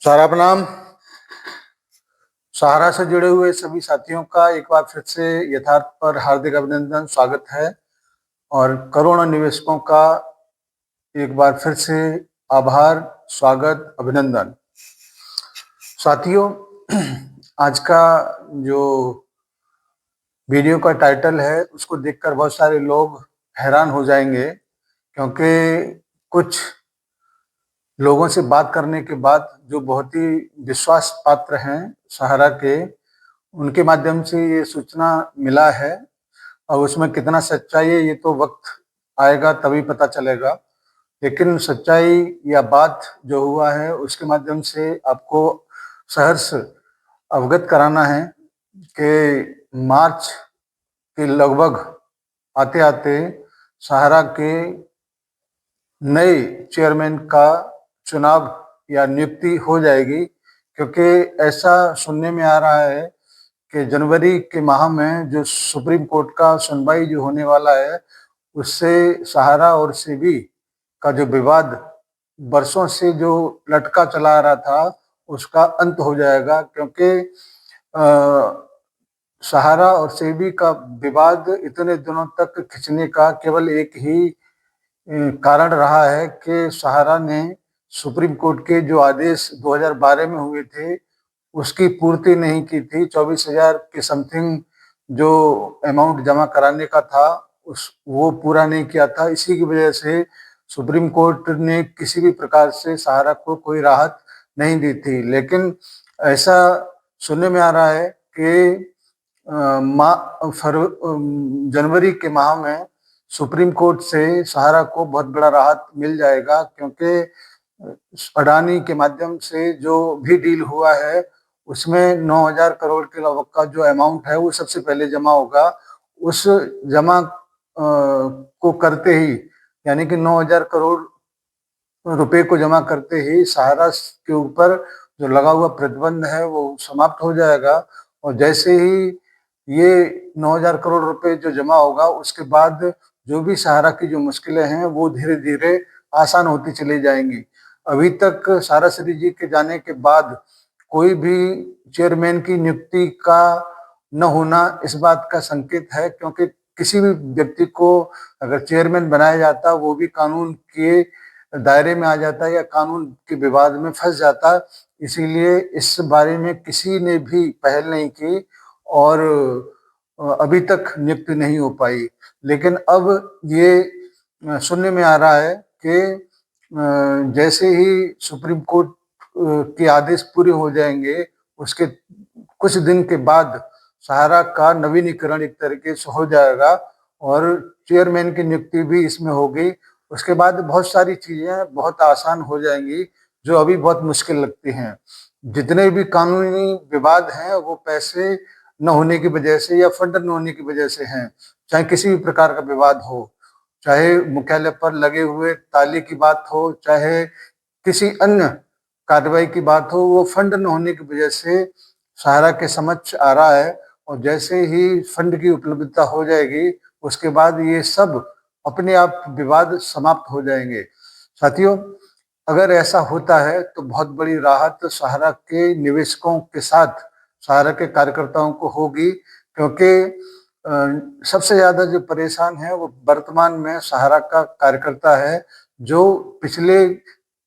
सारा प्रणाम। सहारा से जुड़े हुए सभी साथियों का एक बार फिर से यथार्थ पर हार्दिक अभिनंदन, स्वागत है। और करोड़ों निवेशकों का एक बार फिर से आभार, स्वागत, अभिनंदन। साथियों, आज का जो वीडियो का टाइटल है उसको देखकर बहुत सारे लोग हैरान हो जाएंगे, क्योंकि कुछ लोगों से बात करने के बाद जो बहुत ही विश्वास पात्र हैं सहारा के, उनके माध्यम से ये सूचना मिला है। और उसमें कितना सच्चाई है ये तो वक्त आएगा तभी पता चलेगा, लेकिन सच्चाई या बात जो हुआ है उसके माध्यम से आपको सहर्ष अवगत कराना है कि मार्च के लगभग आते आते सहारा के नए चेयरमैन का चुनाव या नियुक्ति हो जाएगी। क्योंकि ऐसा सुनने में आ रहा है कि जनवरी के माह में जो सुप्रीम कोर्ट का सुनवाई जो होने वाला है, उससे सहारा और सेबी का जो विवाद बरसों से जो लटका चला आ रहा था उसका अंत हो जाएगा। क्योंकि सहारा और सेबी का विवाद इतने दिनों तक खिंचने का केवल एक ही कारण रहा है कि सहारा ने सुप्रीम कोर्ट के जो आदेश 2012 में हुए थे उसकी पूर्ति नहीं की थी। 24,000 के समथिंग जो अमाउंट जमा कराने का था वो पूरा नहीं किया था। इसी की वजह से सुप्रीम कोर्ट ने किसी भी प्रकार से सहारा को कोई राहत नहीं दी थी। लेकिन ऐसा सुनने में आ रहा है कि जनवरी के माह में सुप्रीम कोर्ट से सहारा को बहुत बड़ा राहत मिल जाएगा। क्योंकि अडानी के माध्यम से जो भी डील हुआ है उसमें 9,000 करोड़ के लगभग का जो अमाउंट है वो सबसे पहले जमा होगा। उस जमा को करते ही, यानी कि 9,000 करोड़ रुपए को जमा करते ही सहारा के ऊपर जो लगा हुआ प्रतिबंध है वो समाप्त हो जाएगा। और जैसे ही ये 9,000 करोड़ रुपए जो जमा होगा उसके बाद जो भी सहारा की जो मुश्किलें हैं वो धीरे धीरे आसान होती चली जाएंगी। अभी तक सहारा श्री जी के जाने के बाद कोई भी चेयरमैन की नियुक्ति का न होना इस बात का संकेत है। क्योंकि किसी भी व्यक्ति को अगर चेयरमैन बनाया जाता वो भी कानून के दायरे में आ जाता है या कानून के विवाद में फंस जाता। इसीलिए इस बारे में किसी ने भी पहल नहीं की और अभी तक नियुक्ति नहीं हो पाई। लेकिन अब ये सुनने में आ रहा है कि जैसे ही सुप्रीम कोर्ट के आदेश पूरे हो जाएंगे उसके कुछ दिन के बाद सहारा का नवीनीकरण एक तरीके से हो जाएगा और चेयरमैन की नियुक्ति भी इसमें होगी। उसके बाद बहुत सारी चीजें बहुत आसान हो जाएंगी जो अभी बहुत मुश्किल लगती हैं। जितने भी कानूनी विवाद हैं वो पैसे न होने की वजह से या फंड न होने की वजह से हैं। चाहे किसी भी प्रकार का विवाद हो, चाहे मुख्यालय पर लगे हुए ताले की बात हो, चाहे किसी अन्य कार्रवाई की बात हो, वो फंड न होने की वजह से सहारा के समक्ष आ रहा है। और जैसे ही फंड की उपलब्धता हो जाएगी उसके बाद ये सब अपने आप विवाद समाप्त हो जाएंगे। साथियों, अगर ऐसा होता है तो बहुत बड़ी राहत सहारा के निवेशकों के साथ सहारा के कार्यकर्ताओं को होगी। क्योंकि सबसे ज्यादा जो परेशान है वो वर्तमान में सहारा का कार्यकर्ता है, जो पिछले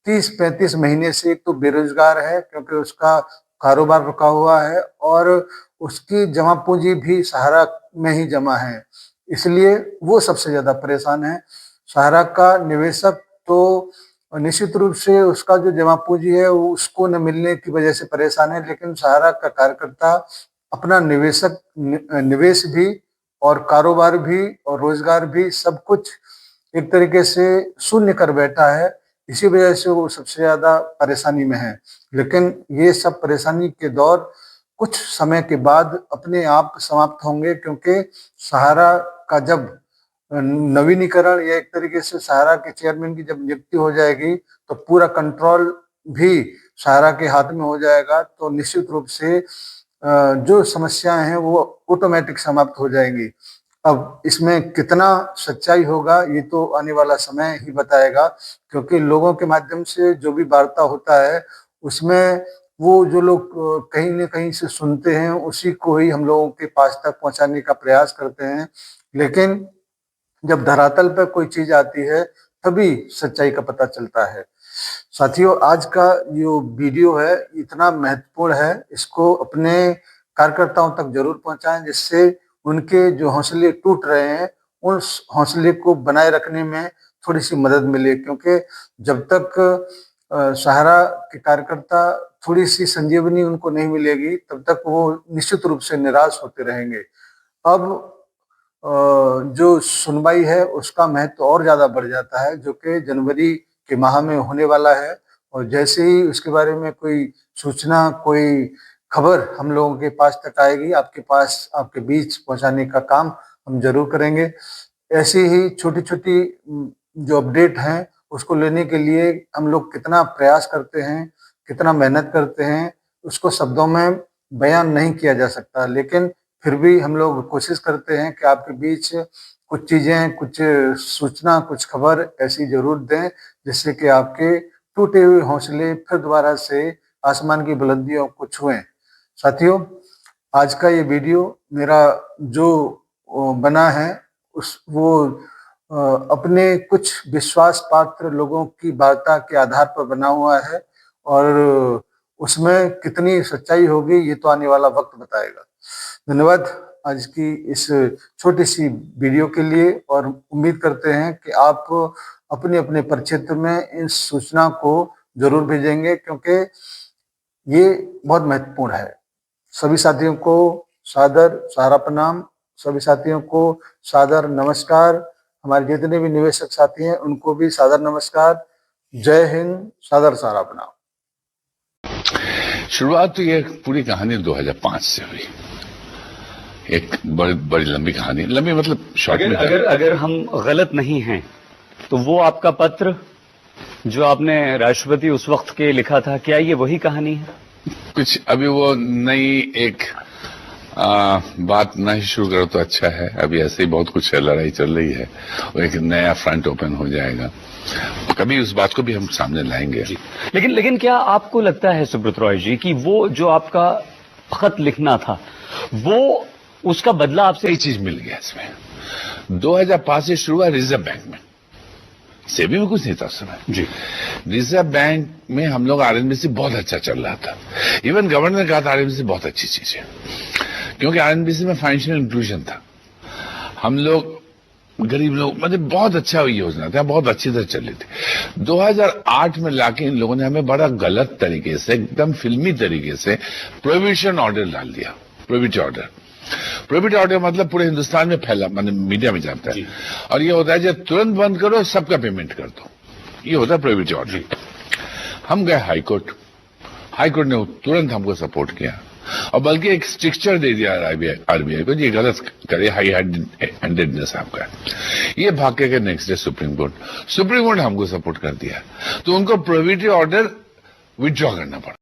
30-35 महीने से एक तो बेरोजगार है क्योंकि उसका कारोबार रुका हुआ है और उसकी जमा पूंजी भी सहारा में ही जमा है। इसलिए वो सबसे ज्यादा परेशान है। सहारा का निवेशक तो निश्चित रूप से उसका जो जमा पूंजी है वो उसको न मिलने की वजह से परेशान है, लेकिन सहारा का कार्यकर्ता अपना निवेश भी और कारोबार भी और रोजगार भी सब कुछ एक तरीके से शून्य कर बैठा है। इसी वजह से वो सबसे ज्यादा परेशानी में है। लेकिन ये सब परेशानी के दौर कुछ समय के बाद अपने आप समाप्त होंगे, क्योंकि सहारा का जब नवीनीकरण या एक तरीके से सहारा के चेयरमैन की जब नियुक्ति हो जाएगी तो पूरा कंट्रोल भी सहारा के हाथ में हो जाएगा। तो निश्चित रूप से जो समस्याएं हैं वो ऑटोमेटिक समाप्त हो जाएंगी। अब इसमें कितना सच्चाई होगा ये तो आने वाला समय ही बताएगा, क्योंकि लोगों के माध्यम से जो भी वार्ता होता है उसमें वो जो लोग कहीं न कहीं से सुनते हैं, उसी को ही हम लोगों के पास तक पहुँचाने का प्रयास करते हैं। लेकिन जब धरातल पे कोई चीज़ आती है, तभी सच्चाई का पता चलता है। साथियों, आज का जो वीडियो है इतना महत्वपूर्ण है, इसको अपने कार्यकर्ताओं तक ज़रूर पहुँचाएँ, जिससे उनके जो हौसले टूट रहे हैं, उस हौसले को बनाए रखने में थोड़ी-सी मदद मिले। क्योंकि जब तक सहारा के कार्यकर्ता थोड़ी-सी संजीवनी उनको नहीं मिलेगी, तब तक वो निश्चित रूप से निराश होते रहेंगे। अब जो सुनवाई है उसका महत्व और ज़्यादा बढ़ जाता है, जो कि जनवरी के माह में होने वाला है, और जैसे ही उसके बारे में कोई सूचना, कोई खबर हम लोगों के पास तक आएगी, आपके पास, आपके बीच पहुँचाने का काम हम ज़रूर करेंगे। ऐसी ही छोटी-छोटी जो अपडेट हैं, उसको लेने के लिए हम लोग कितना प्रयास करते हैं, कितना मेहनत करते हैं, उसको शब्दों में बयान नहीं किया जा सकता। लेकिन फिर भी हम लोग कोशिश करते हैं कि आपके बीच कुछ चीज़ें, कुछ सूचना, कुछ खबर ऐसी ज़रूर दें, जिससे कि आपके टूटे हुए हौसले फिर दोबारा से आसमान की बुलंदियों को छुएँ। साथियों, आज का ये वीडियो मेरा जो बना है, अपने कुछ विश्वास पात्र लोगों की वार्ता के आधार पर बना हुआ है, और उसमें कितनी सच्चाई होगी ये तो आने वाला वक्त बताएगा। धन्यवाद आज की इस छोटी-सी वीडियो के लिए, और उम्मीद करते हैं कि आप अपने-अपने परिक्षेत्र में इस सूचना को ज़रूर भेजेंगे, क्योंकि ये बहुत महत्वपूर्ण है। सभी साथियों को सादर सहारा प्रणाम, सभी साथियों को सादर नमस्कार। हमारे जितने भी निवेशक साथी हैं उनको भी सादर नमस्कार। जय हिंद, सादर सहारा प्रणाम। शुरुआत तो ये पूरी कहानी 2005 से हुई। एक बड़ी लंबी कहानी, लंबी मतलब शॉर्ट में। अगर हम गलत नहीं हैं तो वो आपका पत्र जो आपने राष्ट्रपति उस वक्त के लिखा था, क्या ये वही कहानी है? कुछ अभी वो नई एक बात नहीं शुरू करो तो अच्छा है। अभी ऐसे ही बहुत कुछ लड़ाई चल रही है, और एक नया फ्रंट ओपन हो जाएगा, कभी उस बात को भी हम सामने लाएंगे। लेकिन क्या आपको लगता है सुब्रत रॉय जी कि वो जो आपका खत लिखना था, वो उसका बदला आपसे कई चीज मिल गया इसमें। 2005 से शुरू हुआ रिजर्व बैंक में, सेबी में कुछ नहीं था उस समय जी। रिजर्व बैंक में हम लोग आरएनबीसी बहुत अच्छा चल रहा था। इवन गवर्नर ने कहा था आरएनबीसी बहुत अच्छी चीज है, क्योंकि आरएनबीसी में फाइनेंशियल इंक्लूजन था। हम लोग गरीब लोग, मतलब बहुत अच्छा योजना था, बहुत अच्छी तरह चल रही थी। 2008 में लाके इन लोगों ने हमें बड़ा गलत तरीके से, एकदम फिल्मी तरीके से प्रोहिबिशन ऑर्डर डाल दिया। प्रोहिबिट ऑर्डर मतलब पूरे हिंदुस्तान में फैला, मतलब मीडिया में जाता है, और ये होता है जब तुरंत बंद करो सबका पेमेंट कर दो, ये होता है प्रोहिबिट ऑर्डर। हम गए हाईकोर्ट ने तुरंत हमको सपोर्ट किया, और बल्कि एक स्ट्रिक्चर दे दिया आरबीआई को, ये गलत करे, हाई हैंडेडनेस आपका। ये भाग के नेक्स्ट डे सुप्रीम कोर्ट हमको सपोर्ट कर दिया, तो उनको प्रोहिबिट ऑर्डर विथड्रॉ करना पड़ा।